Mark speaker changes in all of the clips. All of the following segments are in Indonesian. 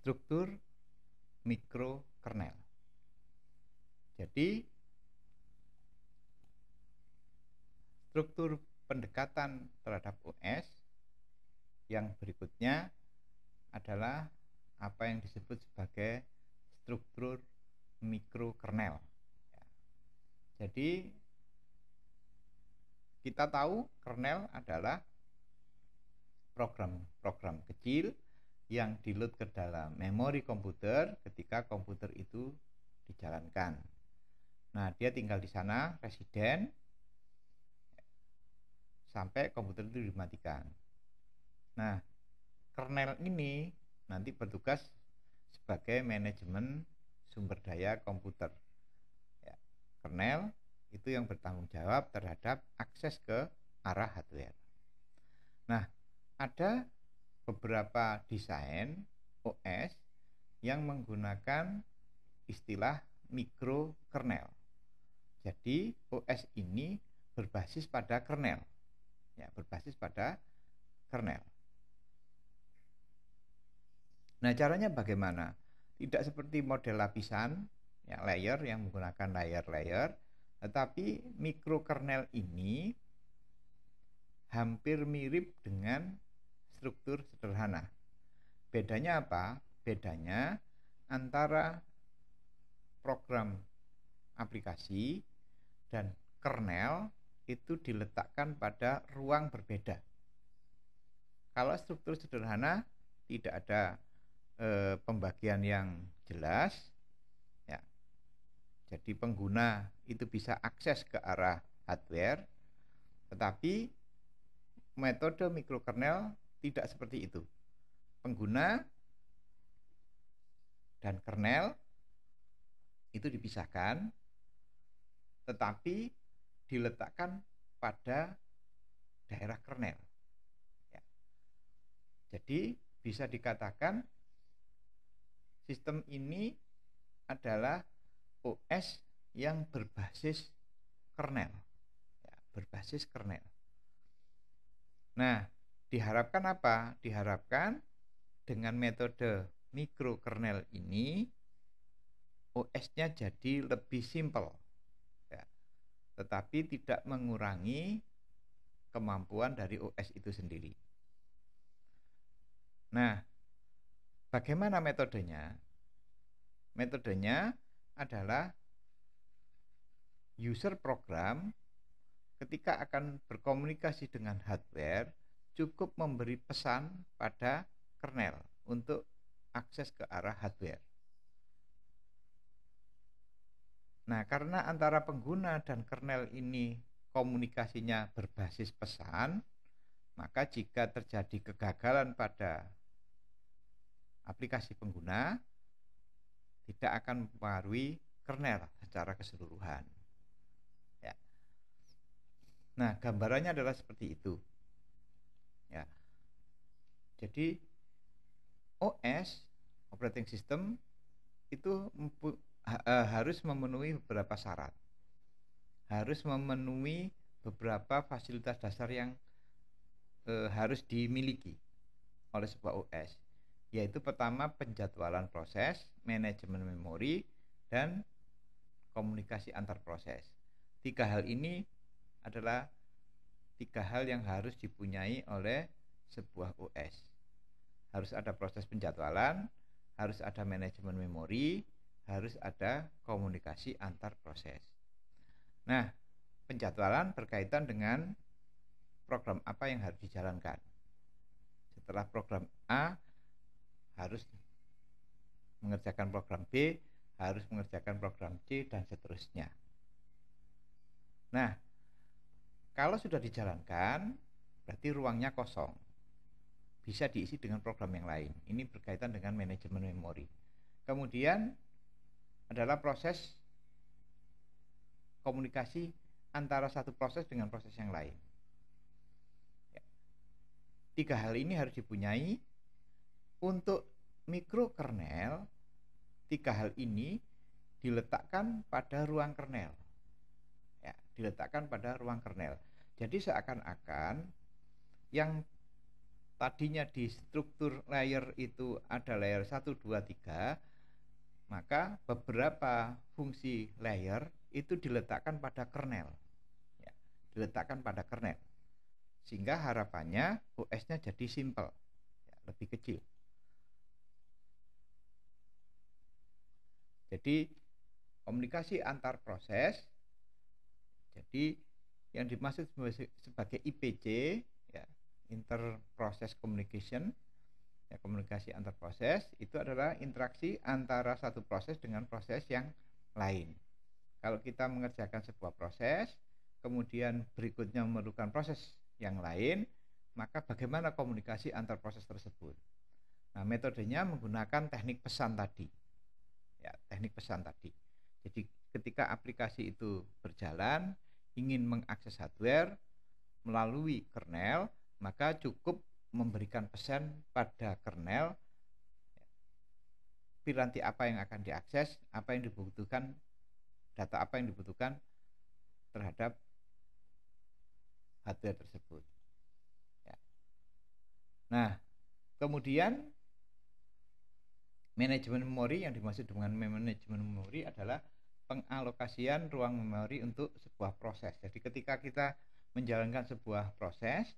Speaker 1: struktur mikrokernel. Jadi struktur pendekatan terhadap OS yang berikutnya adalah apa yang disebut sebagai struktur mikrokernel. Jadi kita tahu kernel adalah program-program kecil yang di-load ke dalam memori komputer ketika komputer itu dijalankan. Nah, dia tinggal di sana residen sampai komputer itu dimatikan. Nah, kernel ini nanti bertugas sebagai manajemen sumber daya komputer. Ya, kernel itu yang bertanggung jawab terhadap akses ke arah hardware. Nah, ada beberapa desain OS yang menggunakan istilah mikrokernel. Jadi OS ini berbasis pada kernel. Ya, berbasis pada kernel. Nah, caranya bagaimana? Tidak seperti model lapisan, ya, layer yang menggunakan layer-layer, tetapi mikrokernel ini hampir mirip dengan struktur sederhana. Bedanya apa? Bedanya antara program aplikasi dan kernel itu diletakkan pada ruang berbeda. Kalau struktur sederhana tidak ada pembagian yang jelas, ya. Jadi pengguna itu bisa akses ke arah hardware, tetapi metode mikrokernel tidak seperti itu. Pengguna dan kernel itu dipisahkan, tetapi diletakkan pada daerah kernel. Ya. Jadi bisa dikatakan sistem ini adalah OS yang berbasis kernel. Ya, berbasis kernel. Nah, diharapkan apa? Diharapkan dengan metode mikrokernel ini OS-nya jadi lebih simpel, ya, tetapi tidak mengurangi kemampuan dari OS itu sendiri. Nah, bagaimana metodenya? Metodenya adalah user program ketika akan berkomunikasi dengan hardware cukup memberi pesan pada kernel untuk akses ke arah hardware. Nah, karena antara pengguna dan kernel ini komunikasinya berbasis pesan, maka jika terjadi kegagalan pada aplikasi pengguna, tidak akan mempengaruhi kernel secara keseluruhan. Ya. Nah, gambarannya adalah seperti itu. Ya. Jadi OS operating system itu harus memenuhi beberapa syarat. Harus memenuhi beberapa fasilitas dasar yang harus dimiliki oleh sebuah OS, yaitu pertama penjadwalan proses, manajemen memori, dan komunikasi antar proses. 3 hal ini adalah 3 hal yang harus dipunyai oleh sebuah OS. Harus ada proses penjadwalan, harus ada manajemen memori, harus ada komunikasi antar proses. Nah, penjadwalan berkaitan dengan program apa yang harus dijalankan. Setelah program A harus mengerjakan program B, harus mengerjakan program C, dan seterusnya. Nah, kalau sudah dijalankan, berarti ruangnya kosong. Bisa diisi dengan program yang lain. Ini berkaitan dengan manajemen memori. Kemudian adalah proses komunikasi antara satu proses dengan proses yang lain. Ya. 3 hal ini harus dipunyai. Untuk mikrokernel, 3 hal ini diletakkan pada ruang kernel. Ya, diletakkan pada ruang kernel. Jadi seakan-akan yang tadinya di struktur layer itu ada layer 1, 2, 3, maka beberapa fungsi layer itu diletakkan pada kernel. Ya, diletakkan pada kernel. Sehingga harapannya OS-nya jadi simple, ya, lebih kecil. Jadi komunikasi antar proses, jadi yang dimaksud sebagai IPC, ya, interprocess communication, ya, komunikasi antar proses itu adalah interaksi antara satu proses dengan proses yang lain. Kalau kita mengerjakan sebuah proses, kemudian berikutnya memerlukan proses yang lain, maka bagaimana komunikasi antar proses tersebut? Nah, metodenya menggunakan teknik pesan tadi. Ya, teknik pesan tadi. Jadi ketika aplikasi itu berjalan, ingin mengakses hardware melalui kernel, maka cukup memberikan pesan pada kernel piranti apa yang akan diakses, apa yang dibutuhkan, data apa yang dibutuhkan terhadap hardware tersebut. Ya. Nah, kemudian manajemen memori, yang dimaksud dengan manajemen memori adalah pengalokasian ruang memori untuk sebuah proses. Jadi ketika kita menjalankan sebuah proses,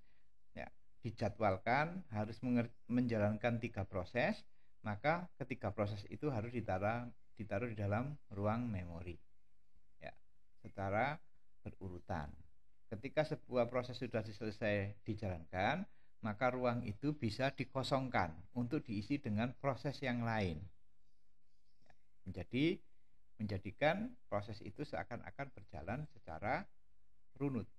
Speaker 1: ya, dijadwalkan harus menjalankan 3 proses, maka ketiga proses itu harus ditaruh di dalam ruang memori, ya, secara berurutan. Ketika sebuah proses sudah selesai dijalankan, maka ruang itu bisa dikosongkan untuk diisi dengan proses yang lain. Menjadikan proses itu seakan-akan berjalan secara runut.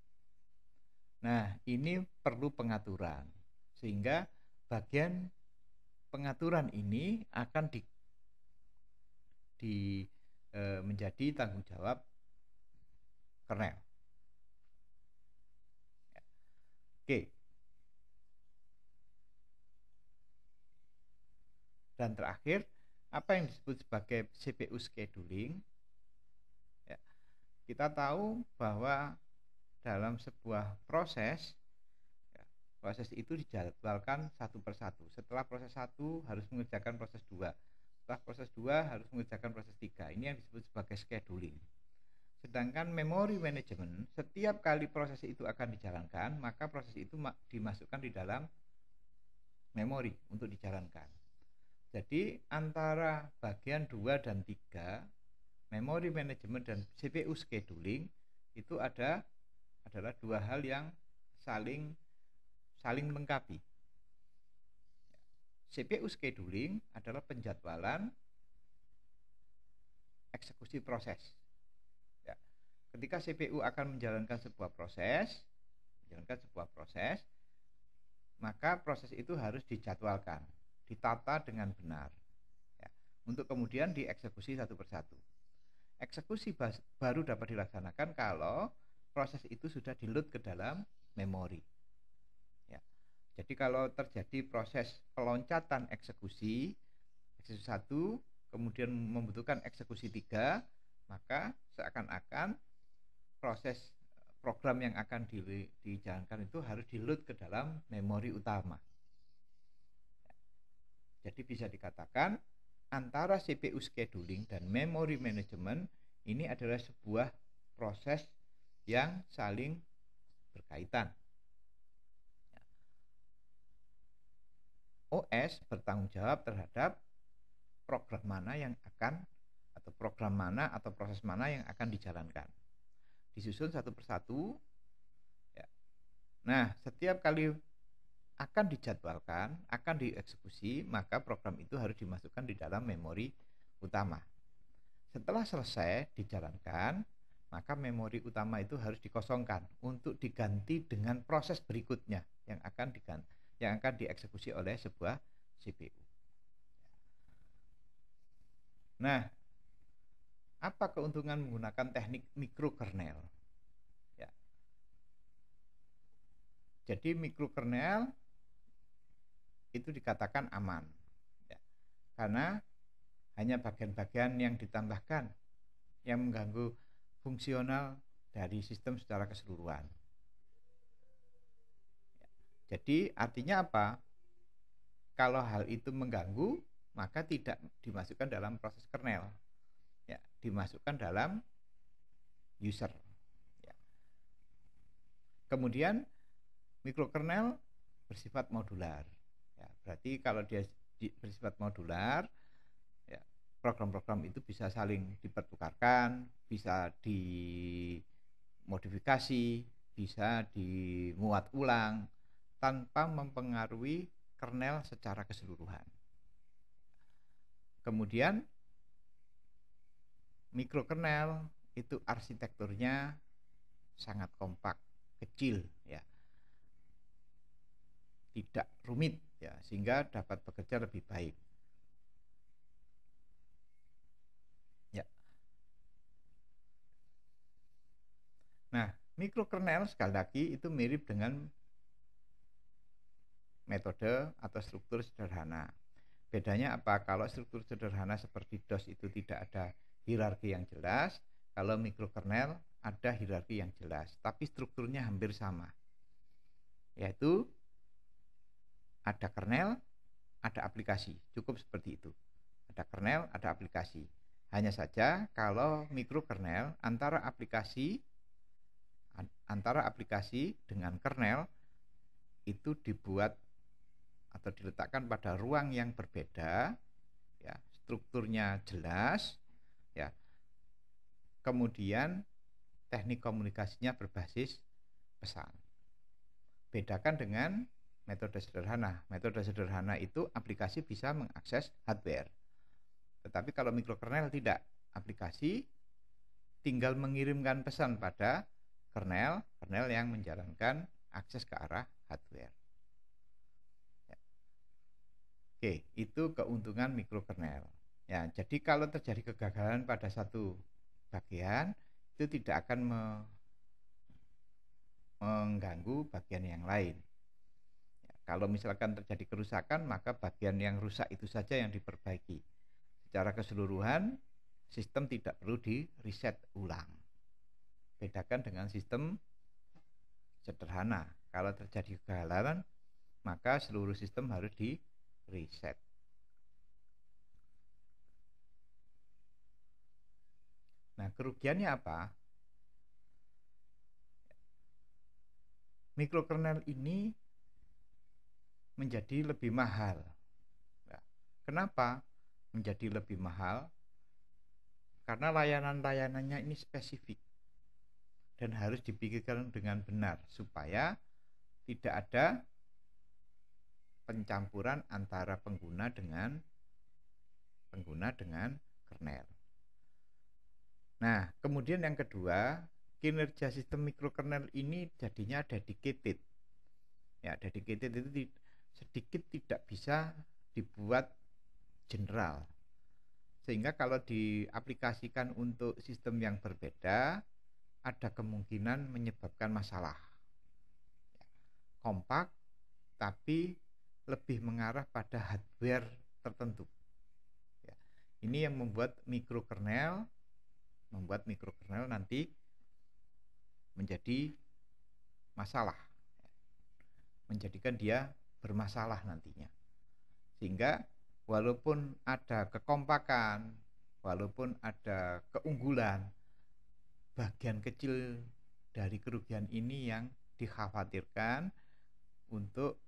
Speaker 1: Nah, ini perlu pengaturan. Sehingga bagian pengaturan ini akan menjadi tanggung jawab kernel. Oke. Dan terakhir, apa yang disebut sebagai CPU scheduling? Ya, kita tahu bahwa dalam sebuah proses, ya, proses itu dijadwalkan satu persatu. Setelah proses 1 harus mengerjakan proses 2. Setelah proses 2 harus mengerjakan proses 3. Ini yang disebut sebagai scheduling. Sedangkan memory management, setiap kali proses itu akan dijalankan, maka proses itu dimasukkan di dalam memori untuk dijalankan. Jadi antara bagian 2 dan 3, memory management dan CPU scheduling, itu adalah 2 hal yang saling melengkapi. CPU scheduling adalah penjadwalan eksekusi proses. Ya. Ketika CPU akan menjalankan sebuah proses, maka proses itu harus dijadwalkan, ditata dengan benar, ya, untuk kemudian dieksekusi satu persatu. Eksekusi baru dapat dilaksanakan kalau proses itu sudah di-load ke dalam memori. Ya. Jadi kalau terjadi proses peloncatan eksekusi 1, kemudian membutuhkan eksekusi 3, maka seakan-akan proses program yang akan dijalankan itu harus di-load ke dalam memori utama. Jadi bisa dikatakan antara CPU scheduling dan memory management ini adalah sebuah proses yang saling berkaitan. OS bertanggung jawab terhadap program mana yang akan, atau program mana atau proses mana yang akan dijalankan. Disusun satu persatu. Ya. Nah, setiap kali akan dijadwalkan, akan dieksekusi, maka program itu harus dimasukkan di dalam memori utama. Setelah selesai dijalankan, maka memori utama itu harus dikosongkan untuk diganti dengan proses berikutnya yang akan dieksekusi oleh sebuah CPU. Nah, apa keuntungan menggunakan teknik mikrokernel? Ya. Jadi mikrokernel itu dikatakan aman, ya, karena hanya bagian-bagian yang ditambahkan yang mengganggu fungsional dari sistem secara keseluruhan. Ya. Jadi artinya apa? kalau hal itu mengganggu, maka tidak dimasukkan dalam proses kernel, ya, dimasukkan dalam user. Ya. Kemudian mikrokernel bersifat modular. Ya, berarti kalau dia bersifat modular, ya, program-program itu bisa saling dipertukarkan, bisa dimodifikasi, bisa dimuat ulang tanpa mempengaruhi kernel secara keseluruhan. Kemudian mikrokernel itu arsitekturnya sangat kompak, kecil, ya, tidak rumit, ya, sehingga dapat bekerja lebih baik. Ya. Nah, mikrokernel sekali lagi itu mirip dengan metode atau struktur sederhana. Bedanya apa? Kalau struktur sederhana seperti DOS itu tidak ada hierarki yang jelas, kalau mikrokernel ada hierarki yang jelas, tapi strukturnya hampir sama. Yaitu ada kernel, ada aplikasi, cukup seperti itu. Ada kernel, ada aplikasi. Hanya saja kalau mikrokernel antara aplikasi dengan kernel itu dibuat atau diletakkan pada ruang yang berbeda, ya, strukturnya jelas, ya. Kemudian teknik komunikasinya berbasis pesan. Bedakan dengan metode sederhana. Metode sederhana itu aplikasi bisa mengakses hardware. Tetapi kalau mikrokernel tidak, aplikasi tinggal mengirimkan pesan pada kernel yang menjalankan akses ke arah hardware. Ya. Oke, itu keuntungan mikrokernel. Ya, jadi kalau terjadi kegagalan pada satu bagian, itu tidak akan mengganggu bagian yang lain. Ya, kalau misalkan terjadi kerusakan, maka bagian yang rusak itu saja yang diperbaiki. Secara keseluruhan, sistem tidak perlu di-reset ulang. Bedakan dengan sistem sederhana. Kalau terjadi kegagalan, maka seluruh sistem harus di-reset. Nah, kerugiannya apa? Mikrokernel ini menjadi lebih mahal. Nah, kenapa menjadi lebih mahal? Karena layanan-layanannya ini spesifik dan harus dipikirkan dengan benar supaya tidak ada pencampuran antara pengguna dengan kernel. Nah, kemudian yang kedua, kinerja sistem mikrokernel ini jadinya dedicated. Ya, dedicated itu sedikit tidak bisa dibuat general. Sehingga kalau diaplikasikan untuk sistem yang berbeda, ada kemungkinan menyebabkan masalah. Ya, kompak, tapi lebih mengarah pada hardware tertentu. Ya, ini yang membuat mikrokernel nanti menjadi masalah, menjadikan dia bermasalah nantinya. Sehingga walaupun ada kekompakan, walaupun ada keunggulan, bagian kecil dari kerugian ini yang dikhawatirkan untuk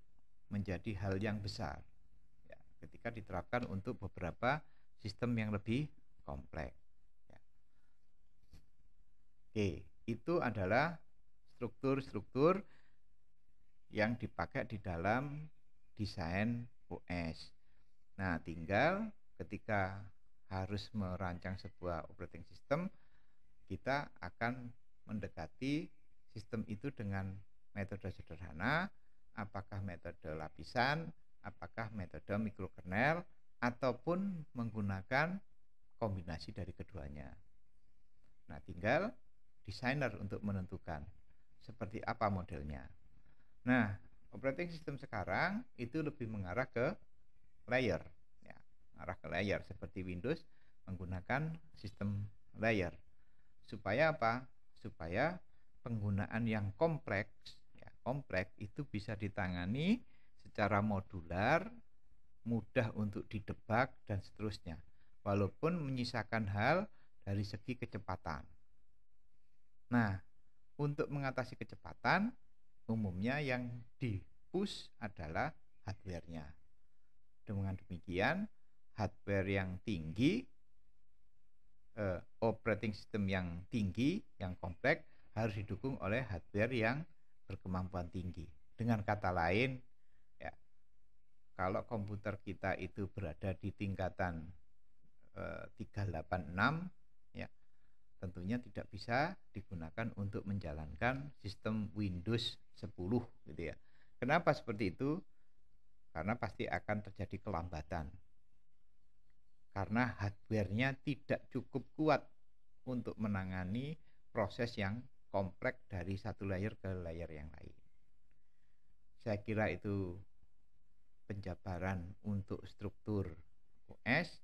Speaker 1: menjadi hal yang besar, ya, ketika diterapkan untuk beberapa sistem yang lebih kompleks. Ya. Oke, itu adalah struktur-struktur yang dipakai di dalam desain OS. Nah, tinggal ketika harus merancang sebuah operating system, kita akan mendekati sistem itu dengan metode sederhana, apakah metode lapisan, apakah metode mikrokernel, ataupun menggunakan kombinasi dari keduanya. Nah, tinggal desainer untuk menentukan seperti apa modelnya. Nah, operating system sekarang itu lebih mengarah ke layer, ya, arah ke layer seperti Windows menggunakan sistem layer. Supaya apa? Supaya penggunaan yang kompleks, ya, kompleks itu bisa ditangani secara modular mudah untuk didebak dan seterusnya, walaupun menyisakan hal dari segi kecepatan. Nah, untuk mengatasi kecepatan, umumnya yang di-push adalah hardware-nya. Dengan demikian, hardware yang tinggi, operating system yang tinggi, yang kompleks, harus didukung oleh hardware yang berkemampuan tinggi. Dengan kata lain, ya, kalau komputer kita itu berada di tingkatan 386, ya, tentunya tidak bisa digunakan untuk menjalankan sistem Windows 10 gitu ya. Kenapa seperti itu? Karena pasti akan terjadi kelambatan. Karena hardware-nya tidak cukup kuat untuk menangani proses yang kompleks dari satu layer ke layer yang lain. Saya kira itu penjabaran untuk struktur OS.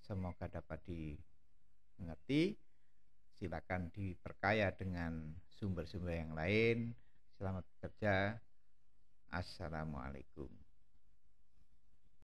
Speaker 1: Semoga dapat dimengerti. Silakan diperkaya dengan sumber-sumber yang lain. Selamat bekerja. Assalamualaikum.